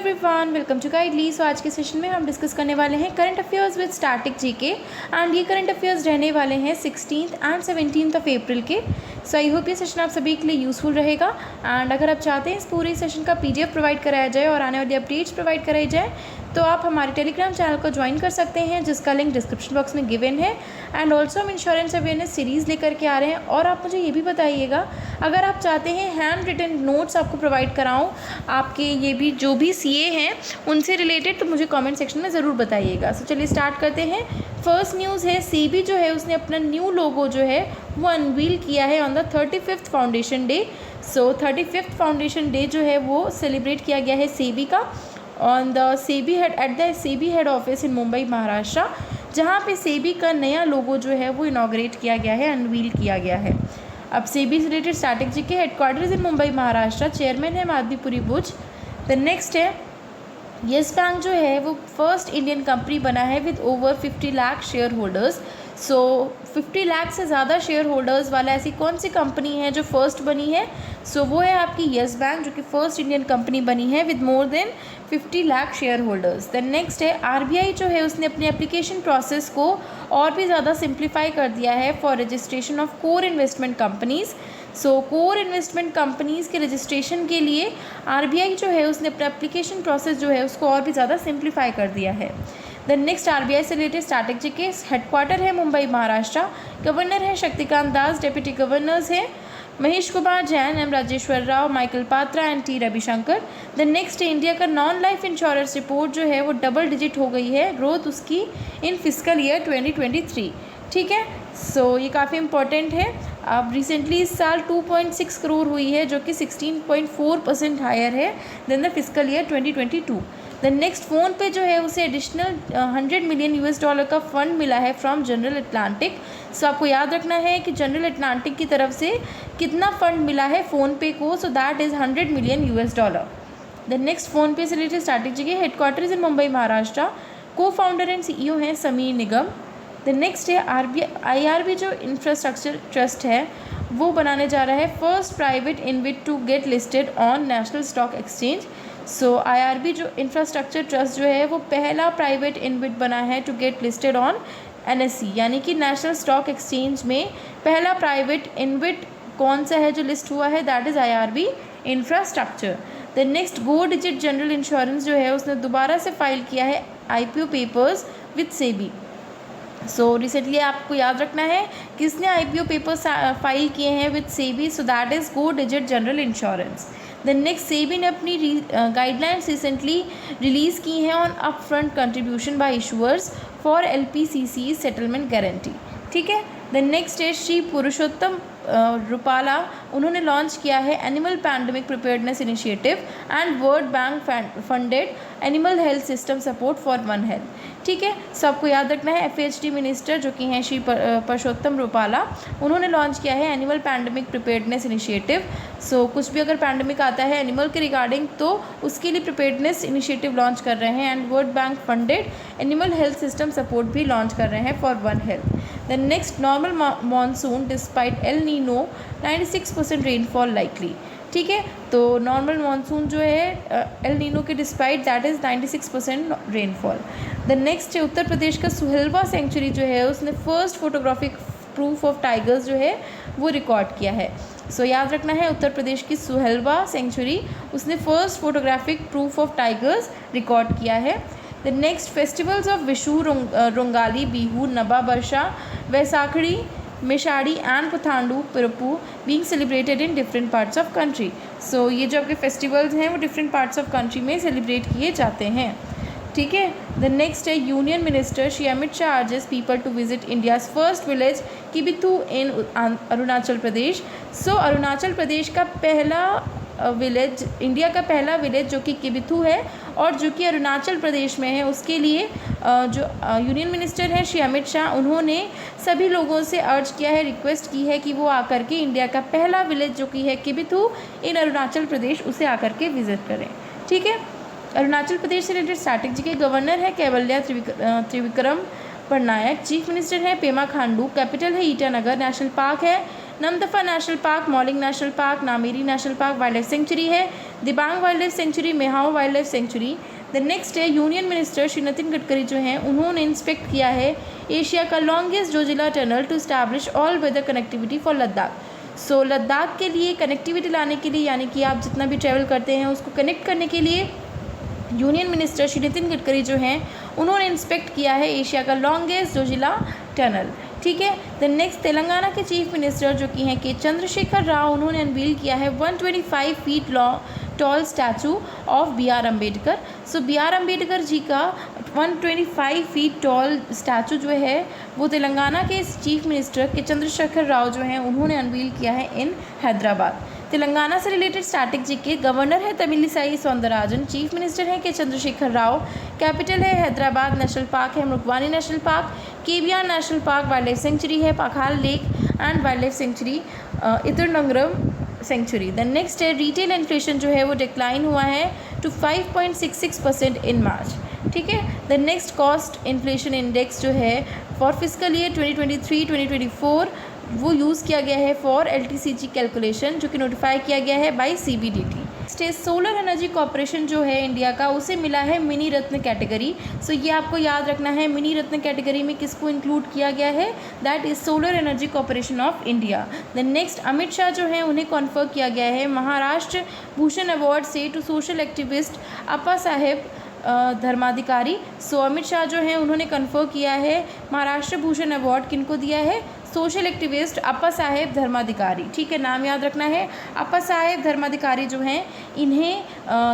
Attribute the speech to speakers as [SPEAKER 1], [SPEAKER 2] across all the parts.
[SPEAKER 1] Everyone, welcome to Guidely. So आज के session में हम डिस्कस करने वाले हैं current affairs with static GK and ये करंट अफेयर्स रहने वाले हैं 16th and 17th of April के। सो आई होप ये सेशन आप सभी के लिए यूज़फुल रहेगा। एंड अगर आप चाहते हैं इस पूरे सेशन का PDF प्रोवाइड कराया जाए और आने वाली अपडेट्स प्रोवाइड कराई जाए तो आप हमारे टेलीग्राम चैनल को ज्वाइन कर सकते हैं, जिसका लिंक डिस्क्रिप्शन बॉक्स में गिवन है। एंड ऑल्सो हम इंश्योरेंस अवेयरनेस सीरीज़ लेकर के आ रहे हैं। और आप मुझे ये भी बताइएगा, अगर आप चाहते हैं हैंड रिटन नोट्स आपको प्रोवाइड कराऊँ आपके ये भी जो भी CA हैं उनसे रिलेटेड, तो मुझे कमेंट सेक्शन में ज़रूर बताइएगा। सो चलिए स्टार्ट करते हैं। फर्स्ट न्यूज़ है SEBI जो है उसने अपना न्यू लोगो जो है वो अनवील किया है on the 35th foundation day. So 35th foundation day जो है वो सेलिब्रेट किया गया है SEBI का on the SEBI head office in Mumbai Maharashtra, जहाँ पे SEBI का नया लोगो जो है वो इनॉग्रेट किया गया है, अनवील किया गया है। अब SEBI से related static GK headquarters in Mumbai Maharashtra, chairman है माधवीपुरी बुच। द नेक्स्ट है येस बैंक जो है वो फर्स्ट इंडियन कंपनी बना है with over 50 lakh share holders. सो 50 लाख से ज़्यादा शेयर होल्डर्स वाला ऐसी कौन सी कंपनी है जो फर्स्ट बनी है? सो वो है आपकी येस बैंक, जो कि फर्स्ट इंडियन कंपनी बनी है with more than 50 lakh share holders. Then next है RBI जो है उसने अपनी एप्लीकेशन प्रोसेस को और भी ज़्यादा सिंप्लीफाई कर दिया है for registration of core investment companies. So core investment companies के रजिस्ट्रेशन के लिए RBI जो है उसने अपना एप्लीकेशन प्रोसेस जो है उसको और भी ज़्यादा सिंप्लीफाई कर दिया है। दैन नेक्स्ट RBI से रिलेटेड स्टैटिक जीके हेडक्वार्टर है मुंबई महाराष्ट्र, गवर्नर है शक्तिकांत दास, डेप्यूटी गवर्नर्स हैं Mahesh Kumar Jain, M Rajeshwar Rao, Michael Patra and T Ravishankar. The next India का नॉन लाइफ इंश्योरेंस रिपोर्ट जो है वो डबल डिजिट हो गई है ग्रोथ उसकी इन फिजिकल ईयर 2023। ठीक है, सो ये काफ़ी इंपॉर्टेंट है। अब रिसेंटली इस साल 2.6 करोड़ हुई है, जो कि 16.4% हायर है than the physical year 2022। The next PhonePe जो है उसे एडिशनल $100 मिलियन का फ़ंड मिला है फ्रॉम जनरल अटलांटिक। सो आपको याद रखना है कि जनरल अटलांटिक की तरफ से कितना फ़ंड मिला है फ़ोनपे को, so that is $100 million. The next PhonePe से related static GK headquarters in Mumbai Maharashtra, co-founder and CEO हैं समीर निगम। द नेक्स्ट है IRB जो इंफ्रास्ट्रक्चर ट्रस्ट है वो बनाने जा रहा है first private InvIT to get listed on National Stock Exchange. So IRB जो इंफ्रास्ट्रक्चर ट्रस्ट जो है वो पहला प्राइवेट इनविट बना है to get listed on NSE, यानी कि नेशनल स्टॉक एक्सचेंज में पहला प्राइवेट इनविट कौन सा है जो लिस्ट हुआ है, that is IRB infrastructure. The next go digit general insurance जो है उसने दोबारा से फाइल किया है IPO papers with SEBI। So recently आपको याद रखना है किसने IPO पेपर्स फाइल किए हैं with SEBI, so that is go digit general insurance. The next SEBI ने अपनी गाइडलाइंस रिसेंटली रिलीज़ की हैं on up front contribution by issuers for LPCC settlement guarantee. ठीक है, द नेक्स्ट है श्री पुरुषोत्तम रुपाला, उन्होंने लॉन्च किया है animal pandemic preparedness initiative and world bank funded animal health system support for one health. ठीक है, सबको याद रखना है FHD मिनिस्टर जो कि हैं श्री पुरुषोत्तम रुपाला, उन्होंने लॉन्च किया है एनिमल पैंडमिक प्रिपेयर्डनेस इनिशिएटिव। सो कुछ भी अगर पैंडमिक आता है एनिमल के रिगार्डिंग तो उसके लिए प्रिपेयर्डनेस इनिशिएटिव लॉन्च कर रहे हैं and world bank funded animal health system support भी लॉन्च कर रहे हैं for one health. The next normal monsoon despite El Nino 96% rainfall likely. ठीक है, तो नॉर्मल मानसून जो है एल नीनो के despite that is 96% rainfall. The next है उत्तर प्रदेश का सुहेलवा सेंचुरी जो है उसने first photographic proof of tigers जो है वो रिकॉर्ड किया है। सो याद रखना है उत्तर प्रदेश की सुहेलवा सेंचुरी उसने first photographic proof of tigers record किया है। The next festivals of Vishu, Rongali, Bihu, Naba Barsha, Vaisakhadi, Meshadi and Puthandu Pirappu being celebrated in different parts of country. So ये जो आपके फेस्टिवल्स हैं वो डिफरेंट पार्ट्स ऑफ कंट्री में सेलिब्रेट किए जाते हैं। ठीक है, द नेक्स्ट है union minister Shri Amit Shah urges people to visit India's first village Kibithu इन अरुणाचल प्रदेश। सो अरुणाचल प्रदेश का पहला विलेज, इंडिया का पहला विलेज जो कि किबिथू है और जो कि अरुणाचल प्रदेश में है, उसके लिए जो यूनियन मिनिस्टर हैं श्री अमित शाह, उन्होंने सभी लोगों से अर्ज किया है, रिक्वेस्ट की है कि वो आकर के इंडिया का पहला विलेज जो कि है किबिथू इन अरुणाचल प्रदेश उसे आकर के विज़िट करें। ठीक है, अरुणाचल प्रदेश से रिलेटेड स्टैटिक जीके गवर्नर है कैवल्या त्रिविक्रम पटनायक, चीफ मिनिस्टर है पेमा खांडू, कैपिटल है ईटानगर, नेशनल पार्क है Namdapha national park, Mouling national park, Nameri national park wildlife sanctuary है, Dibang wildlife sanctuary, Mehao wildlife sanctuary. The next है यूनियन मिनिस्टर श्री नितिन गडकरी जो हैं उन्होंने इंस्पेक्ट किया है एशिया का longest Zojila tunnel to establish all weather connectivity for Ladakh. So Ladakh के लिए कनेक्टिविटी लाने के लिए, यानी कि आप जितना भी ट्रैवल करते हैं उसको कनेक्ट करने के लिए यूनियन मिनिस्टर श्री नितिन गडकरी जो हैं उन्होंने इंस्पेक्ट किया है एशिया का लॉन्गेस्ट जोजिला टनल। ठीक है। द नेक्स्ट तेलंगाना के चीफ मिनिस्टर जो कि हैं के चंद्रशेखर राव, उन्होंने अनवील किया है 125 feet tall statue of B R Ambedkar. So B R Ambedkar ji का 125 फीट टॉल स्टैचू जो है वो तेलंगाना के चीफ मिनिस्टर के चंद्रशेखर राव जो हैं उन्होंने अनवील किया है इन हैदराबाद। तेलंगाना से रिलेटेड स्टैटिक जी के गवर्नर है तमिलिसाई सौंदरराजन, चीफ मिनिस्टर है के चंद्रशेखर राव, कैपिटल है हैदराबाद, नेशनल पार्क है Mrugavani national park, KBR national park wildlife sanctuary है, Pakhal lake and wildlife sanctuary, Eturnagaram sanctuary. The next है रिटेल इन्फ्लेशन जो है वो डिक्लाइन हुआ है टू 5.66% इन मार्च। ठीक है। The next cost inflation index जो है फॉर फिजिकल ईयर 2023-2024 वो यूज़ किया गया है फॉर LTCG कैलकुलेशन, जो कि नोटिफाई किया गया है by CBDT। State solar energy corporation जो है इंडिया का, उसे मिला है मिनी रत्न कैटेगरी। सो ये आपको याद रखना है, मिनी रत्न कैटेगरी में किसको इंक्लूड किया गया है, that is solar energy corporation of India. The next Amit Shah जो है उन्हें कॉन्फर किया गया है महाराष्ट्र भूषण अवार्ड से टू सोशल एक्टिविस्ट अप्पा साहेब धर्माधिकारी। सो अमित शाह जो हैं उन्होंने कन्फर किया है महाराष्ट्र भूषण अवार्ड किनको दिया है, सोशल एक्टिविस्ट अप्पा साहेब धर्माधिकारी। ठीक है, नाम याद रखना है, अप्पा साहेब धर्माधिकारी जो हैं इन्हें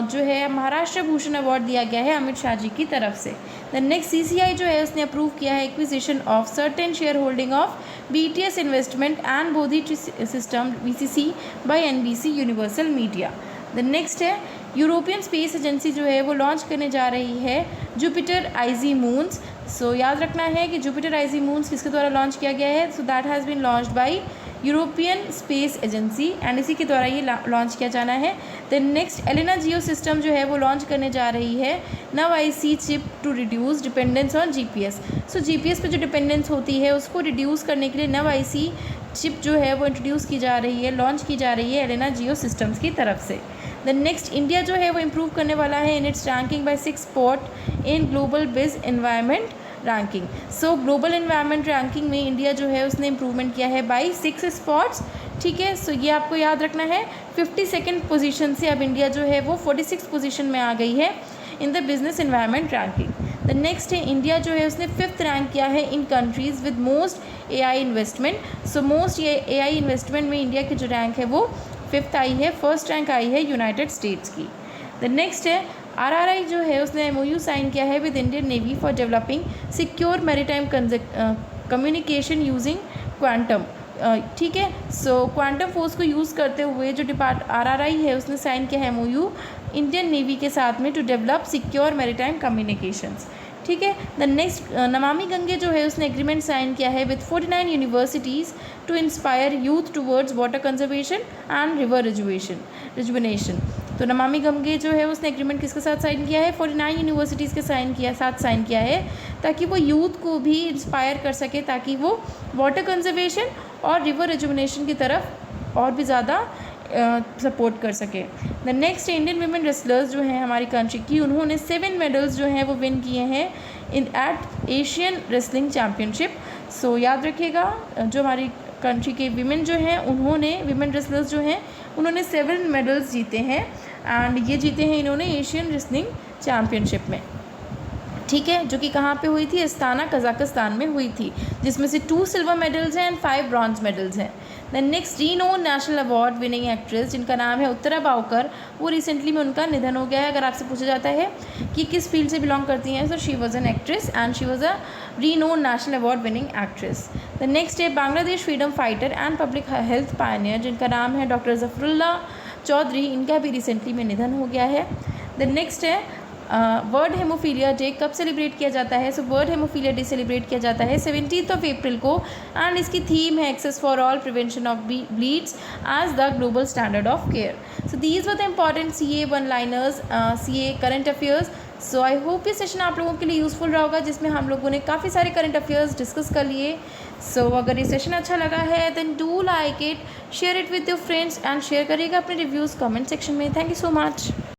[SPEAKER 1] जो है महाराष्ट्र भूषण अवार्ड दिया गया है अमित शाह जी की तरफ से। द नेक्स्ट CCI जो है उसने अप्रूव किया है acquisition of certain share holding of BTS investment and Bodhi system BCC by NBC universal media. The next है यूरोपियन स्पेस एजेंसी जो है वो लॉन्च करने जा रही है जुपिटर आईजी मून्स। सो याद रखना है कि जुपिटर आईजी मून्स किसके द्वारा लॉन्च किया गया है, so that has been launched by European Space Agency and इसी के द्वारा ये लॉन्च किया जाना है। The next Elena geo system जो है वो लॉन्च करने जा रही है NavIC IC chip to reduce dependence on GPS। So GPS पे जो डिपेंडेंस होती है उसको रिड्यूस करने के लिए नव IC चिप जो है वो इंट्रोड्यूस की जा रही है, लॉन्च की जा रही है एलिना जियो सिस्टम्स की तरफ से। द नेक्स्ट इंडिया जो है वो इम्प्रूव करने वाला है in its ranking by 6 spot in global biz environment ranking. So global environment ranking में इंडिया जो है उसने इम्प्रूवमेंट किया है बाय 6 स्पॉट्स। ठीक है, सो ये आपको याद रखना है। 52nd पोजीशन से अब इंडिया जो है वो 46th पोजीशन में आ गई है in the business environment ranking. The next है इंडिया जो है उसने 5th रैंक किया है in countries with most AI investment. So most AI investment में इंडिया की जो रैंक है वो 5th आई है, फर्स्ट रैंक आई है यूनाइटेड स्टेट्स की। द नेक्स्ट है RRI जो है उसने MOU साइन किया है with Indian navy for developing secure maritime communication using quantum. ठीक है, सो क्वांटम फोर्स को यूज़ करते हुए जो RRI है उसने साइन किया है MOU इंडियन नेवी के साथ में to develop secure maritime communications. ठीक है। द नेक्स्ट नमामि गंगे जो है उसने एग्रीमेंट साइन किया है with 49 universities to inspire youth towards water conservation and river rejuvenation. तो नमामि गंगे जो है उसने एग्रीमेंट किसके साथ साइन किया है, 49 यूनिवर्सिटीज़ के साथ साइन किया है ताकि वो यूथ को भी इंस्पायर कर सके, ताकि वो वाटर कंजर्वेशन और रिवर रिजुविनेशन की तरफ और भी ज़्यादा सपोर्ट कर सके। The next Indian women wrestlers जो हैं हमारी कंट्री की, उन्होंने 7 मेडल्स जो हैं वो विन किए हैं इन एट एशियन रेसलिंग चैम्पियनशिप। सो याद रखिएगा, जो हमारी कंट्री के वीमेन जो हैं उन्होंने, वीमेन रेसलर्स जो हैं उन्होंने 7 मेडल्स जीते हैं एंड ये जीते हैं इन्होंने एशियन रेसलिंग चैम्पियनशिप में। ठीक है, जो कि कहाँ पे हुई थी, अस्ताना कजाकिस्तान में हुई थी, जिसमें से 2 सिल्वर मेडल्स हैं एंड 5 ब्रॉन्ज मेडल्स हैं। The next renowned national award winning actress जिनका नाम है उत्तरा बावकर, वो रिसेंटली में उनका निधन हो गया है। अगर आपसे पूछा जाता है कि किस फील्ड से बिलोंग करती हैं, so she was an actress and she was a renowned national award winning actress. The next है Bangladesh freedom fighter and public health pioneer जिनका नाम है डॉक्टर जफरुल्लाह चौधरी, इनका भी रिसेंटली में निधन हो गया है। द नेक्स्ट है वर्ल्ड हेमोफीलिया डे कब सेलिब्रेट किया जाता है? So world haemophilia day celebrate किया जाता है 17 अप्रैल को, एंड इसकी थीम है access for all, prevention of bleeds as the global standard of care. So these were the important CA one liners, CA current affairs. So I hope ये session आप लोगों के लिए यूज़फुल रहा होगा, जिसमें हम लोगों ने काफ़ी सारे करंट अफेयर्स डिस्कस कर लिए। सो अगर ये सेशन अच्छा लगा है then do like it, share it with your friends and share करिएगा अपने रिव्यूज़ कमेंट सेक्शन में। Thank you so much.